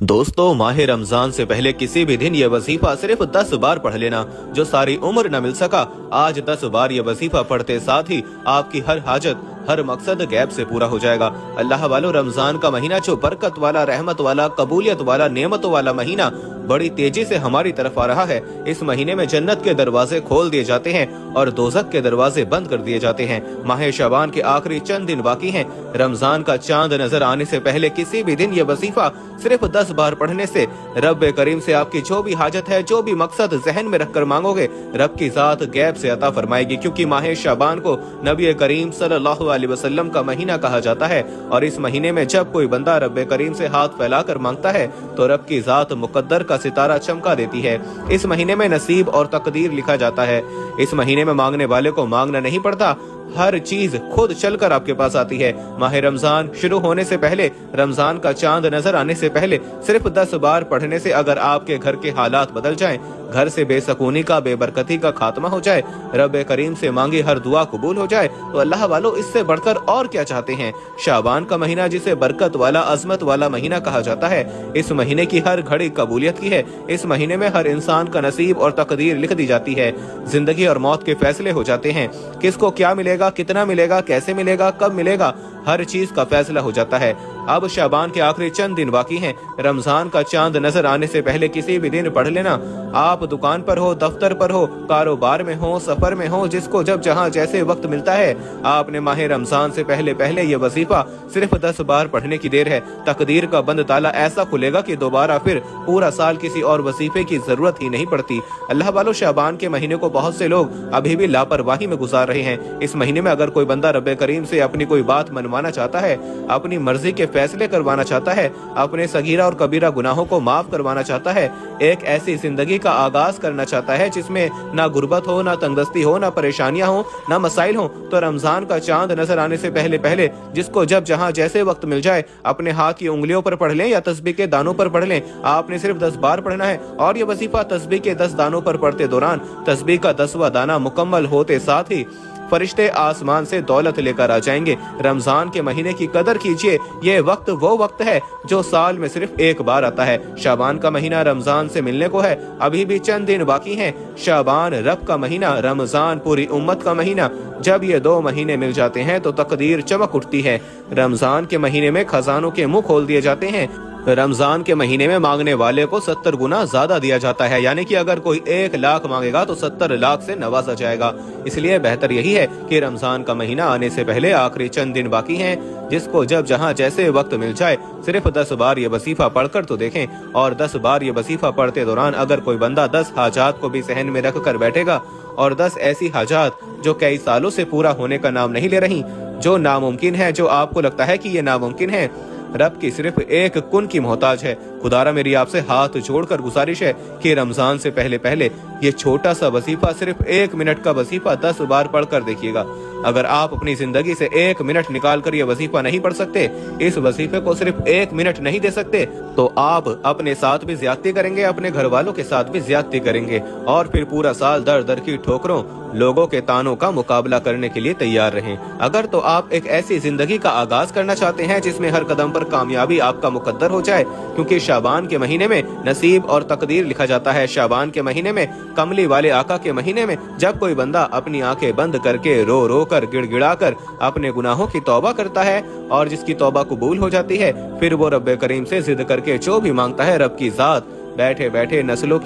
दोस्तों, माह रमजान से पहले किसी भी दिन ये वजीफा सिर्फ 10 बार पढ़ लेना, जो सारी उम्र न मिल सका। आज 10 बार ये वजीफा पढ़ते साथ ही आपकी हर हाजत, हर मकसद गैब से पूरा हो जाएगा। अल्लाह वालों, रमजान का महीना जो बरकत वाला, रहमत वाला, कबूलियत वाला, नेमतों वाला महीना बड़ी तेजी से हमारी तरफ आ रहा है। इस महीने में जन्नत के दरवाजे खोल दिए जाते हैं और दोज़ख के दरवाजे बंद कर दिए जाते हैं। माह शाबान के आखिरी चंद दिन बाकी हैं। रमजान का चांद नजर आने से पहले किसी भी दिन ये वजीफा सिर्फ 10 बार पढ़ने से रब करीम से आपकी जो भी हाजत है, जो भी मकसद जहन में रखकर मांगोगे, रब की जात गैब से अता फरमाएगी। क्योंकि माह शाबान को नबी करीम सल्लल्लाहु अलैहि वसल्लम का महीना कहा जाता है और इस महीने में जब कोई बंदा रब करीम से हाथ फैलाकर मांगता है तो रब की जात मुकद्दर का सितारा चमका देती है। इस महीने में नसीब और तकदीर लिखा जाता है। इस महीने में मांगने वाले को मांगना नहीं पड़ता, हर चीज खुद चलकर आपके पास आती है। माह रमजान शुरू होने से पहले, रमजान का चांद नजर आने से पहले सिर्फ 10 बार पढ़ने से अगर आपके घर के हालात बदल जाएं, घर से बेसकूनी का, बेबरकती का खात्मा हो जाए, रब करीम से मांगी हर दुआ कबूल हो जाए, तो अल्लाह वालों इससे बढ़कर और क्या चाहते हैं। शाबान का महीना जिसे बरकत वाला, अजमत वाला महीना कहा जाता है, इस महीने की हर घड़ी कबूलियत की है। इस महीने में हर इंसान का नसीब और तकदीर लिख दी जाती है। जिंदगी और मौत के फैसले हो जाते हैं। किसको क्या मिलेगा, कितना मिलेगा, कैसे मिलेगा, कब मिलेगा, हर चीज का फैसला हो जाता है। अब शाबान के आखिरी चंद दिन बाकी हैं। रमजान का चांद नजर आने से पहले किसी भी दिन पढ़ लेना। आप दुकान पर हो, दफ्तर पर हो, कारोबार में हो, सफर में हो, जिसको जब जहां जैसे वक्त मिलता है, आपने माह रमजान से पहले पहले ये वजीफा सिर्फ 10 बार पढ़ने की देर है। तकदीर का बंद ताला ऐसा खुलेगा कि दोबारा फिर पूरा साल किसी और वजीफे की जरूरत ही नहीं पड़ती। अल्लाह वालों, शाबान के महीने को बहुत से लोग अभी भी लापरवाही में गुजार रहे हैं। इस महीने में अगर कोई बंदा रब करीम से अपनी कोई बात मनवाना चाहता है, अपनी मर्जी के फैसले करवाना चाहता है, अपने सगीरा और कबीरा गुनाहों को माफ करवाना चाहता है, एक ऐसी जिंदगी का आगाज करना चाहता है जिसमें ना गुर्बत हो, ना तंगदस्ती हो, ना परेशानियां हो, ना मसाइल हो, तो रमजान का चांद नजर आने से पहले पहले जिसको जब जहां जैसे वक्त मिल जाए अपने हाथ की उंगलियों पर पढ़ लें या तस्बीह के दानों पर पढ़ लें। आपने सिर्फ 10 बार पढ़ना है और ये वजीफा तस्बीह के 10 दानों पर पढ़ते दौरान तस्बीह का 10वां दाना मुकम्मल होते साथ ही फरिश्ते आसमान से दौलत लेकर आ जाएंगे। रमजान के महीने की कदर कीजिए। ये वक्त वो वक्त है जो साल में सिर्फ एक बार आता है। शाबान का महीना रमजान से मिलने को है, अभी भी चंद दिन बाकी हैं। शाबान रब का महीना, रमजान पूरी उम्मत का महीना। जब ये 2 महीने मिल जाते हैं तो तकदीर चमक उठती है। रमजान के महीने में खजानों के मुंह खोल दिए जाते हैं। रमजान के महीने में मांगने वाले को 70 गुना ज्यादा दिया जाता है। यानी कि अगर कोई 1 लाख मांगेगा तो 70 लाख से नवाजा जाएगा। इसलिए बेहतर यही है कि रमजान का महीना आने से पहले आखिरी चंद दिन बाकी हैं, जिसको जब जहां जैसे वक्त मिल जाए सिर्फ 10 बार ये वजीफा पढ़कर तो देखें। और 10 बार ये वजीफा पढ़ते दौरान अगर कोई बंदा 10 हाजात को भी सहन में रख कर बैठेगा, और 10 ऐसी हाजात जो कई सालों से पूरा होने का नाम नहीं ले रही, जो नामुमकिन है, जो आपको लगता है कि ये नामुमकिन है, रब की सिर्फ एक कुन की मोहताज है। खुदारा मेरी आपसे हाथ जोड़कर गुजारिश है कि रमजान से पहले पहले ये छोटा सा वजीफा, सिर्फ 1 मिनट का वजीफा 10 बार पढ़कर देखिएगा। अगर आप अपनी जिंदगी से 1 मिनट निकाल कर ये वजीफा नहीं पढ़ सकते, इस वजीफे को सिर्फ 1 मिनट नहीं दे सकते, तो आप अपने साथ भी ज्यादती करेंगे, अपने घर वालों के साथ भी ज्यादती करेंगे और फिर पूरा साल दर दर की ठोकरों, लोगों के तानों का मुकाबला करने के लिए तैयार रहें। अगर तो आप एक ऐसी जिंदगी का आगाज करना चाहते हैं जिसमें हर कदम पर कामयाबी आपका मुकद्दर हो जाए, क्योंकि शाबान के महीने में नसीब और तकदीर लिखा जाता है। शाबान के महीने में, कमली वाले आका के महीने में, जब कोई बंदा अपनी आंखें बंद करके रो रो कर, गिड़गिड़ा कर अपने गुनाहों की तौबा करता है और जिसकी तौबा कबूल हो जाती है, फिर वो रब करीम से जिद करके जो भी मांगता है, रब की जात बैठे बैठे नस्लों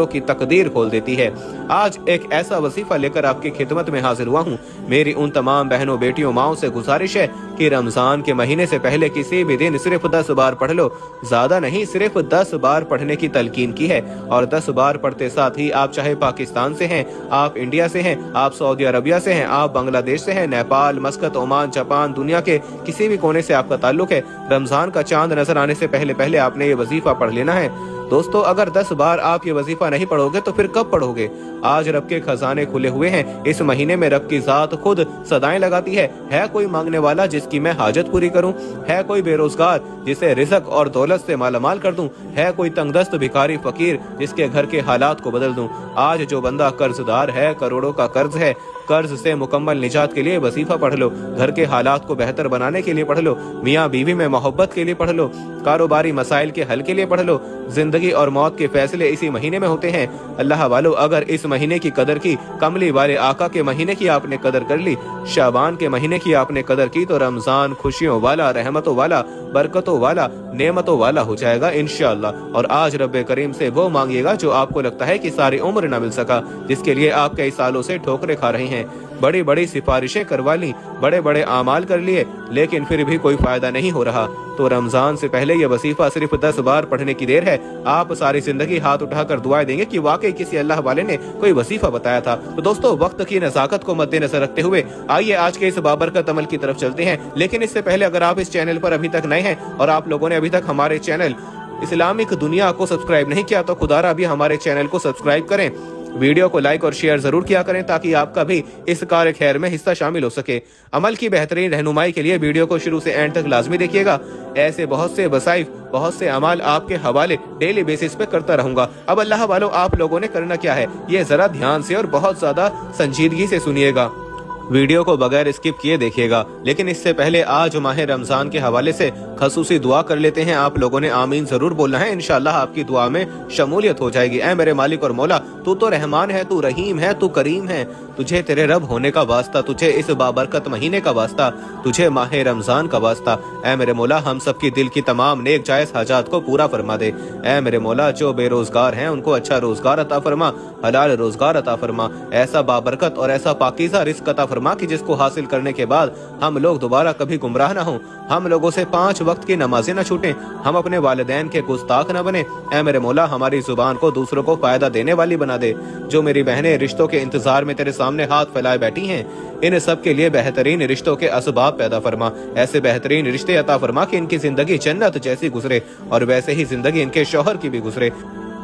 की तकदीर खोल देती है। आज एक ऐसा वजीफा लेकर आपकी खिदमत में हाजिर हुआ हूँ। मेरी उन तमाम बहनों, बेटियों, माओं से गुजारिश है कि रमजान के महीने से पहले किसी भी दिन सिर्फ 10 बार पढ़ लो। ज्यादा नहीं, सिर्फ 10 बार पढ़ने की तलकीन की है। और 10 बार पढ़ते साथ ही आप चाहे पाकिस्तान से हैं, आप इंडिया से हैं, आप सऊदी अरबिया से हैं, आप बांग्लादेश से हैं, नेपाल, मस्कत, ओमान, जापान, दुनिया के किसी भी कोने से आपका ताल्लुक है, रमजान का चांद नजर आने से पहले पहले आपने ये वजीफा पढ़ लेना है। दोस्तों, अगर 10 बार आप ये वजीफा नहीं पढ़ोगे तो फिर कब पढ़ोगे। आज रब के खजाने खुले हुए हैं। इस महीने में रब की जात खुद सदाएं लगाती है कोई मांगने वाला जिसकी मैं हाजत पूरी करूं, है कोई बेरोजगार जिसे रिज़्क और दौलत से मालामाल कर दूं, है कोई तंगदस्त भिखारी फकीर जिसके घर के हालात को बदल दूं। आज जो बंदा कर्जदार है, करोड़ों का कर्ज है, कर्ज से मुकम्मल निजात के लिए वजीफा पढ़ लो, घर के हालात को बेहतर बनाने के लिए पढ़ लो, मियाँ बीवी में मोहब्बत के लिए पढ़ लो, कारोबारी मसाइल के हल के लिए पढ़ लो। जिंदगी और मौत के फैसले इसी महीने में होते हैं। अल्लाह वालों, अगर इस महीने की कदर की, कमली वाले आका के महीने की आपने कदर कर ली, शाबान के महीने की आपने कदर की, तो रमजान खुशियों वाला, रहमतों वाला, बरकतों वाला, नेमतों वाला हो जाएगा इंशाअल्लाह। और आज रब्बे करीम से वो मांगिएगा जो आपको लगता है कि सारी उम्र न मिल सका, जिसके लिए आप कई सालों से ठोकरें खा रहे हैं। बड़ी बड़ी सिफारिशें करवा ली, बड़े बड़े आमाल कर लिए, लेकिन फिर भी कोई फायदा नहीं हो रहा। तो रमजान से पहले ये वजीफा सिर्फ 10 बार पढ़ने की देर है। आप सारी जिंदगी हाथ उठाकर दुआएं देंगे कि वाकई किसी अल्लाह वाले ने कोई वजीफा बताया था। तो दोस्तों, वक्त की नजाकत को मद्देनजर रखते हुए आइए आज के इस बाबरकत अमल की तरफ चलते हैं। लेकिन इससे पहले अगर आप इस चैनल पर अभी तक नए हैं और आप लोगों ने अभी तक हमारे चैनल इस्लामिक दुनिया को सब्सक्राइब नहीं किया, तो खुदारा भी हमारे चैनल को सब्सक्राइब करें, वीडियो को लाइक और शेयर जरूर किया करें, ताकि आपका भी इस कार्य खैर में हिस्सा शामिल हो सके। अमल की बेहतरीन रहनुमाई के लिए वीडियो को शुरू से एंड तक लाजमी देखिएगा। ऐसे बहुत से वसाइफ, बहुत से अमाल आपके हवाले डेली बेसिस पे करता रहूंगा। अब अल्लाह वालों, आप लोगों ने करना क्या है, ये जरा ध्यान से और बहुत ज्यादा संजीदगी से सुनिएगा। वीडियो को बगैर स्किप किए देखिएगा। लेकिन इससे पहले आज माह रमजान के हवाले से खसूसी दुआ कर लेते हैं। आप लोगों ने आमीन जरूर बोलना है, इंशाअल्लाह आपकी दुआ में शमूलियत हो जाएगी। ऐ मेरे मालिक और मौला, तू तो रहमान है, तू रहीम है, तू करीम है, तुझे तेरे रब होने का वास्ता, तुझे इस बाबरकत महीने का वास्ता, तुझे माह रमजान का वास्ता। ऐ मेरे मौला, हम सबकी दिल की तमाम नेक जायज हाजात को पूरा फरमा दे। ऐ मेरे मौला, जो बेरोजगार हैं उनको अच्छा रोजगार अता फरमा, हलाल रोजगार अता फरमा, ऐसा बाबरकत और ऐसा पाकीज़ा रिज़्क़ अता फरमा कि जिसको हासिल करने के बाद हम लोग दोबारा कभी गुमराह ना हों, हम लोगों से 5 वक्त की नमाजें न छूटें, हम अपने वालिदैन के गुस्ताख न बने। ऐ मेरे मौला, हमारी जुबान को दूसरों को फायदा देने वाली बना दे। जो मेरी बहनें रिश्तों के इंतजार में तेरे सामने हाथ फैलाए बैठी हैं, इन सब के लिए बेहतरीन रिश्तों के असबाब पैदा फरमा। ऐसे बेहतरीन रिश्ते अता फरमा कि इनकी जिंदगी जन्नत जैसी गुजरे और वैसे ही जिंदगी इनके शौहर की भी गुजरे।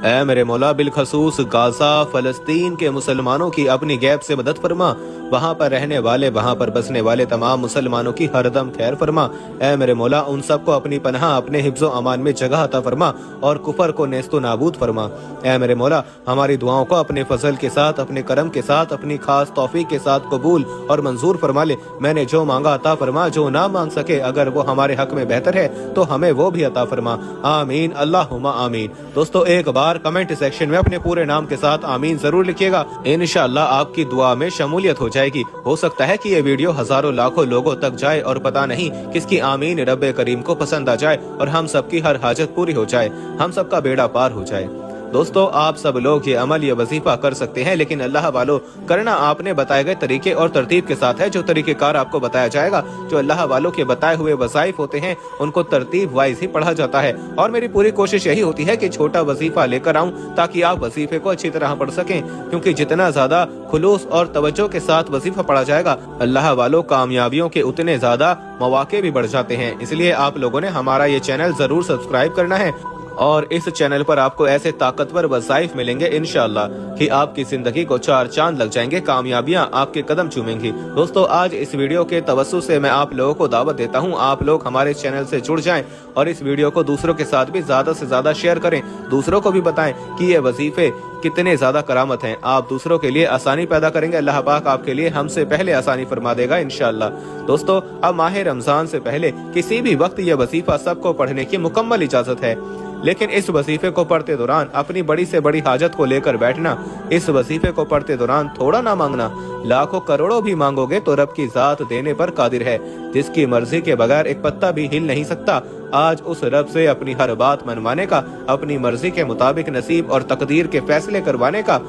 ऐ मेरे मौला, बिलखसूस गाजा फलस्तीन के मुसलमानों की अपनी गैब से मदद फरमा। वहाँ पर रहने वाले, वहाँ पर बसने वाले तमाम मुसलमानों की हरदम खैर फरमा। ऐ मेरे मौला, उन सबको अपनी पनाह, अपने हिफ्ज़ो अमान में जगह अता फरमा और कुफर को नेस्तो नाबूद फरमा। ऐ मेरे मौला, हमारी दुआओं को अपने फजल के साथ, अपने करम के साथ, अपनी खास तौफीक के साथ कबूल और मंजूर फरमा ले। मैंने जो मांगा अता फरमा, जो ना मांग सके अगर वो हमारे हक में बेहतर है तो हमें वो भी अता फरमा। आमीन, अल्लाहुम्मा आमीन। दोस्तों, एक बार कमेंट सेक्शन में अपने पूरे नाम के साथ आमीन जरूर लिखिएगा। इंशाअल्लाह आपकी दुआ में शमूलियत हो जाएगी। हो सकता है कि ये वीडियो हजारों लाखों लोगों तक जाए और पता नहीं किसकी आमीन रब्बे करीम को पसंद आ जाए और हम सबकी हर हाजत पूरी हो जाए, हम सबका बेड़ा पार हो जाए। दोस्तों, आप सब लोग ये अमल, ये वजीफा कर सकते हैं, लेकिन अल्लाह वालों, करना आपने बताए गए तरीके और तरतीब के साथ है। जो तरीकेकार आपको बताया जाएगा, जो अल्लाह वालों के बताए हुए वज़ाइफ होते हैं, उनको तरतीब वाइज ही पढ़ा जाता है। और मेरी पूरी कोशिश यही होती है कि छोटा वजीफा लेकर आऊं, ताकि आप वजीफे को अच्छी तरह पढ़ सकें। क्योंकि जितना ज्यादा खुलूस और तवज्जो के साथ वजीफा पढ़ा जाएगा, अल्लाह वालों, कामयाबियों के उतने ज्यादा मौके भी बढ़ जाते हैं। इसलिए आप लोगों ने हमारा ये चैनल जरूर सब्सक्राइब करना है और इस चैनल पर आपको ऐसे ताकतवर वज़ाइफ मिलेंगे इंशाअल्लाह कि आपकी जिंदगी को 4 चांद लग जाएंगे, कामयाबियां आपके कदम चूमेंगी। दोस्तों, आज इस वीडियो के तवस्सु से मैं आप लोगों को दावत देता हूं, आप लोग हमारे चैनल से जुड़ जाएं और इस वीडियो को दूसरों के साथ भी ज्यादा से ज्यादा शेयर करें। दूसरों को भी बताएं कि ये वजीफे कितने ज्यादा करामत हैं। आप दूसरों के लिए आसानी पैदा करेंगे, अल्लाह पाक आपके लिए हमसे पहले आसानी फरमा देगा इंशाअल्लाह। दोस्तों, अब माह रमजान से पहले किसी भी वक्त यह वजीफा सबको पढ़ने की मुकम्मल इजाजत है, लेकिन इस वजीफे को पढ़ते दौरान अपनी बड़ी से बड़ी हाजत को लेकर बैठना, इस वजीफे को पढ़ते दौरान थोड़ा ना मांगना। लाखों करोड़ों भी मांगोगे तो रब की जात देने पर कादिर है, जिसकी मर्जी के बगैर एक पत्ता भी हिल नहीं सकता। आज उस रब से अपनी हर बात मनवाने का, अपनी मर्जी के मुताबिक नसीब और तकदीर के फैसले करवाने का,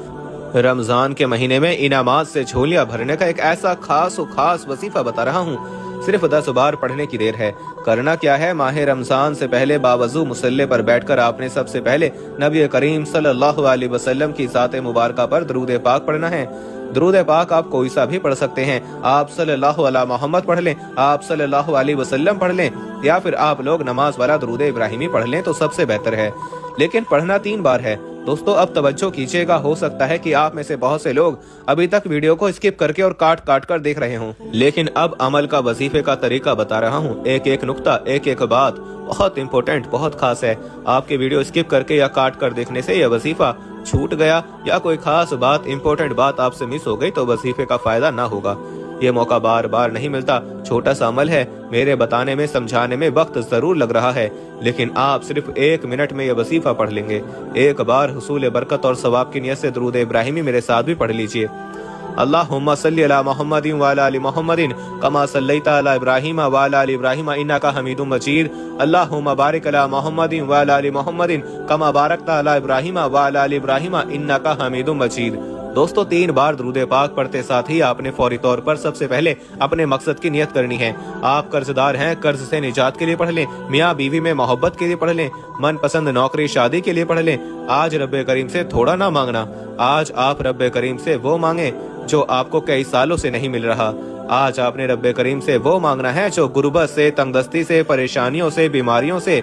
रमजान के महीने में इनामात से झोलियां भरने का एक ऐसा खास वजीफा बता रहा हूँ। सिर्फ 10 बार पढ़ने की देर है। करना क्या है, माह रमजान से पहले बावजू मुसल्ले पर बैठकर आपने सबसे पहले नबी करीम सल्लल्लाहु अलैहि वसल्लम की ज़ात मुबारका पर दरूद पाक पढ़ना है। दरूद पाक आप कोई सा भी पढ़ सकते हैं। आप सल्लल्लाहु अला मोहम्मद पढ़ लें, आप सल्लल्लाहु अलैहि वसल्लम पढ़ लें, या फिर आप लोग नमाज वाला दरूद इब्राहिमी पढ़ लें तो सबसे बेहतर है। लेकिन पढ़ना 3 बार है। दोस्तों अब तवज्जो कीजिएगा, हो सकता है कि आप में से बहुत से लोग अभी तक वीडियो को स्किप करके और काट काट कर देख रहे हों, लेकिन अब अमल का वजीफे का तरीका बता रहा हूँ। एक एक नुक्ता, एक एक बात बहुत इंपॉर्टेंट, बहुत खास है। आपके वीडियो स्किप करके या काट कर देखने से यह वजीफा छूट गया या कोई खास बात, इंपॉर्टेंट बात आपसे मिस हो गई तो वजीफे का फायदा ना होगा। ये मौका बार बार नहीं मिलता। छोटा सा अमल है, मेरे बताने में समझाने में वक्त जरूर लग रहा है, लेकिन आप सिर्फ 1 मिनट में ये वजीफा पढ़ लेंगे। एक बार हुसूल बरकत और सवाब की नियत से दुरूद इब्राहिमी मेरे साथ भी पढ़ लीजिए। अल्लाहुम्मा सल्ली अला मुहम्मदिन व अला आलि मुहम्मदिन कमा सल्लैता अला इब्राहीम व अला आलि इब्राहीम इन्नका हमीदुम मजीद। अल्लाहुम्मा बारिक अला मुहम्मदिन व अला आलि मुहम्मदिन कमा बारकता अला इब्राहीम व अला आलि इब्राहीम इन्नका हमीदुम मजीद। दोस्तों 3 बार दुरूद पाक पढ़ते साथ ही आपने फौरी तौर पर सबसे पहले अपने मकसद की नियत करनी है। आप कर्जदार हैं, कर्ज से निजात के लिए पढ़ लें। मियाँ बीवी में मोहब्बत के लिए पढ़ लें। मनपसंद नौकरी शादी के लिए पढ़ लें। आज रब्बे करीम से थोड़ा ना मांगना, आज आप रब्बे करीम से वो मांगे जो आपको कई सालों से नहीं मिल रहा। आज आपने रब्बे करीम से वो मांगना है जो गुर्बत से, तंगदस्ती से, परेशानियों से, बीमारियों से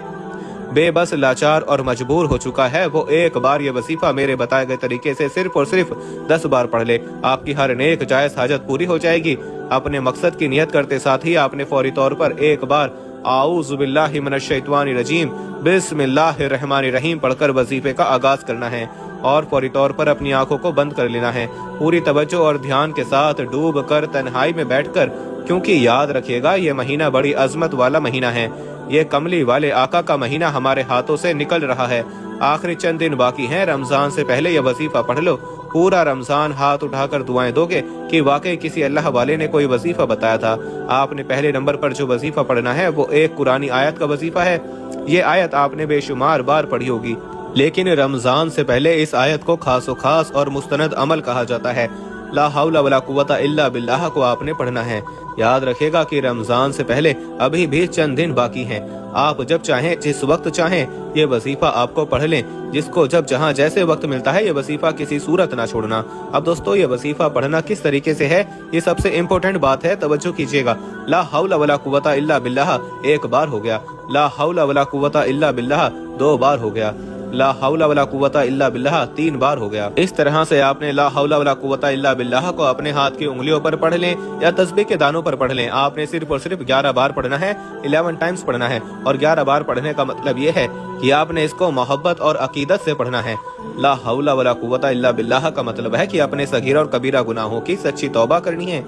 बेबस, लाचार और मजबूर हो चुका है। वो एक बार ये वजीफा मेरे बताए गए तरीके से सिर्फ और सिर्फ 10 बार पढ़ ले। आपकी हर नेक जायज हाजत पूरी हो जाएगी। अपने मकसद की नियत करते साथ ही आपने फौरी तौर पर एक बार आऊज़ु बिल्लाहि मिनश शैतानिर रजीम बिस्मिल्लाहिर रहमानिर रहीम पढ़कर वजीफे का आगाज करना है और फौरी तौर पर अपनी आंखों को बंद कर लेना है। पूरी तवज्जो और ध्यान के साथ डूब कर तन्हाई में बैठकर, क्योंकि याद रखिएगा ये महीना बड़ी अजमत वाला महीना है। ये कमली वाले आका का महीना हमारे हाथों से निकल रहा है। आखिरी चंद दिन बाकी हैं। रमजान से पहले यह वजीफा पढ़ लो। पूरा रमजान हाथ उठाकर दुआएं दोगे कि वाकई किसी अल्लाह वाले ने कोई वजीफा बताया था। आपने पहले नंबर पर जो वजीफा पढ़ना है वो एक कुरानी आयत का वजीफा है। ये आयत आपने बेशुमार बार पढ़ी होगी, लेकिन रमजान से पहले इस आयत को खासो खास और मुस्तनद अमल कहा जाता है। ला हौला वला कुव्वता इल्ला बिल्लाह को आपने पढ़ना है। याद रखेगा कि रमजान से पहले अभी भी चंद दिन बाकी हैं। आप जब चाहें, जिस वक्त चाहें, ये वजीफा आपको पढ़ लें। जिसको जब जहां जैसे वक्त मिलता है ये वजीफा किसी सूरत ना छोड़ना। अब दोस्तों ये वजीफा पढ़ना किस तरीके से है, ये सबसे इम्पोर्टेंट बात है, तवज्जो कीजिएगा। ला हौला वला कुव्वता इल्ला बिल्लाह 1 बार हो गया। ला हौला वला कुव्वता इल्ला बिल्लाह 2 बार हो गया। ला हौला वला कुव्वता इल्ला बिल्लाह 3 बार हो गया। इस तरह से आपने ला हौला वला कुव्वता इल्ला बिल्लाह को अपने हाथ की उंगलियों पर पढ़ लें या तस्बीह के दानों पर पढ़ लें। आपने सिर्फ और सिर्फ 11 बार पढ़ना है, 11 टाइम्स पढ़ना है। और 11 बार पढ़ने का मतलब ये है कि आपने इसको मोहब्बत और अकीदत से पढ़ना है। ला हौला वला कुव्वता इल्ला बिल्लाह का मतलब है कि अपने सगीरा और कबीरा गुनाहों की सच्ची तौबा करनी है।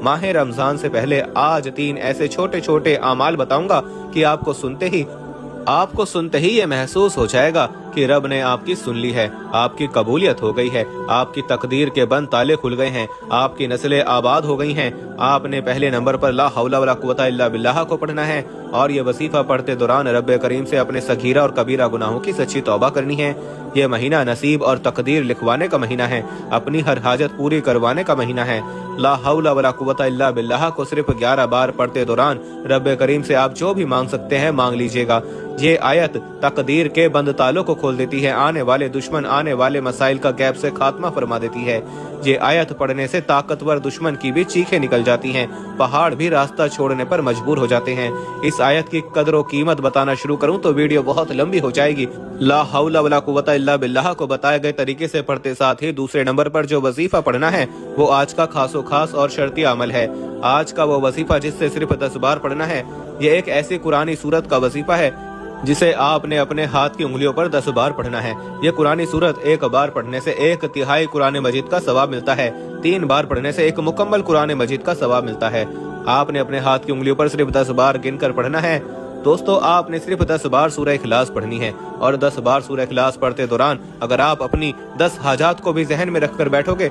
माह रमजान से पहले आज 3 ऐसे छोटे छोटे अमाल बताऊंगा कि आपको सुनते ही ये महसूस हो जाएगा कि रब ने आपकी सुन ली है, आपकी कबूलियत हो गई है, आपकी तकदीर के बंद ताले खुल गए हैं, आपकी नस्लें आबाद हो गई हैं। आपने पहले नंबर पर ला हौला वला कुव्वता इल्ला बिल्लाह को पढ़ना है और ये वजीफा पढ़ते दौरान रब्बे करीम से अपने सगीरा और कबीरा गुनाहों की सच्ची तौबा करनी है। ये महीना नसीब और तकदीर लिखवाने का महीना है, अपनी हर हाजत पूरी करवाने का महीना है। ला हौला वला कुव्वता इल्ला बिल्लाह को सिर्फ 11 बार पढ़ते दौरान रब्बे करीम से आप जो भी मांग सकते हैं मांग लीजिएगा। ये आयत तकदीर के बंद तालों को खोल देती है, आने वाले दुश्मन, आने वाले मसाइल का गैप से खात्मा फरमा देती है। ये आयत पढ़ने से ताकतवर दुश्मन की भी चीखें निकल जाती हैं, पहाड़ भी रास्ता छोड़ने पर मजबूर हो जाते हैं। इस आयत की कदर और कीमत बताना शुरू करूं तो वीडियो बहुत लंबी हो जाएगी। ला हौला वला कुव्वता इल्ला बिल्लाह को बताए गए तरीके से पढ़ते साथ ही दूसरे नंबर पर जो वजीफा पढ़ना है वो आज का खासो खास और शर्ती अमल है। आज का वो वजीफा जिससे सिर्फ 10 बार पढ़ना है, ये एक ऐसी कुरानी सूरत का वजीफा है जिसे आपने अपने हाथ की उंगलियों पर 10 बार पढ़ना है। ये कुरानी सूरत 1 बार पढ़ने से 1/3 कुरान मजीद का सवाब मिलता है। 3 बार पढ़ने से 1 मुकम्मल कुरान मजीद का सवाब मिलता है। आपने अपने हाथ की उंगलियों पर सिर्फ 10 बार गिनकर पढ़ना है। दोस्तों आपने सिर्फ 10 बार सूरह इखलास पढ़नी है और 10 बार सूरह इखलास पढ़ते दौरान अगर आप अपनी 10 हाजात को भी जहन में रखकर बैठोगे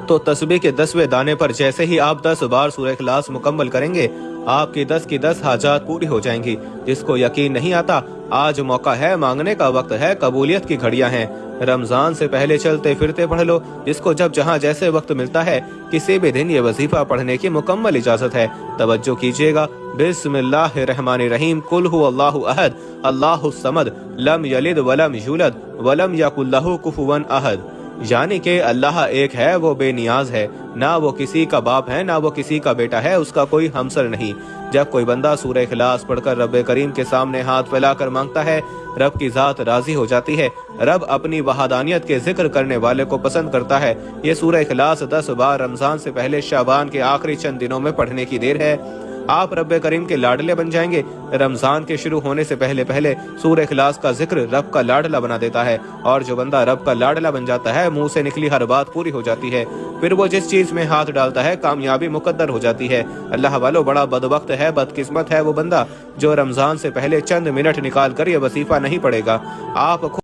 तो तस्बीह के 10वें दाने पर जैसे ही आप 10 बार सूरह इखलास मुकम्मल करेंगे आपकी 10 की 10 हाजात पूरी हो जाएंगी। जिसको यकीन नहीं आता, आज मौका है, मांगने का वक्त है, कबूलियत की घड़ियां हैं। रमजान से पहले चलते फिरते पढ़ लो। जिसको जब जहां जैसे वक्त मिलता है किसी भी दिन ये वजीफा पढ़ने की मुकम्मल इजाजत है। तवज्जो कीजिएगा। बिस्मिल्लाहिर्रहमानिर्रहीम कुल हुवल्लाहु अहद अल्लाहुस समद लम यलिद वलम यूलद वलम यकुल लहू कुफुवन अहद। यानी कि अल्लाह एक है, वो बेनियाज है, ना वो किसी का बाप है ना वो किसी का बेटा है, उसका कोई हमसर नहीं। जब कोई बंदा सूरह इखलास पढ़कर रब करीम के सामने हाथ फैलाकर मांगता है, रब की जात राजी हो जाती है। रब अपनी वहादानियत के जिक्र करने वाले को पसंद करता है। ये सूरह इखलास 10 बार रमजान से पहले शाबान के आखिरी चंद दिनों में पढ़ने की देर है। आप रब करीम के लाडले बन जाएंगे। रमजान के शुरू होने से पहले पहले सूरह इखलास का जिक्र रब का लाडला बना देता है, और जो बंदा रब का लाडला बन जाता है, मुंह से निकली हर बात पूरी हो जाती है। फिर वो जिस चीज में हाथ डालता है, कामयाबी मुकद्दर हो जाती है। अल्लाह वालों, बड़ा बदबख्त है, बदकिस्मत है वो बंदा जो रमजान से पहले चंद मिनट निकाल कर ये वजीफा नहीं पढ़ेगा। आप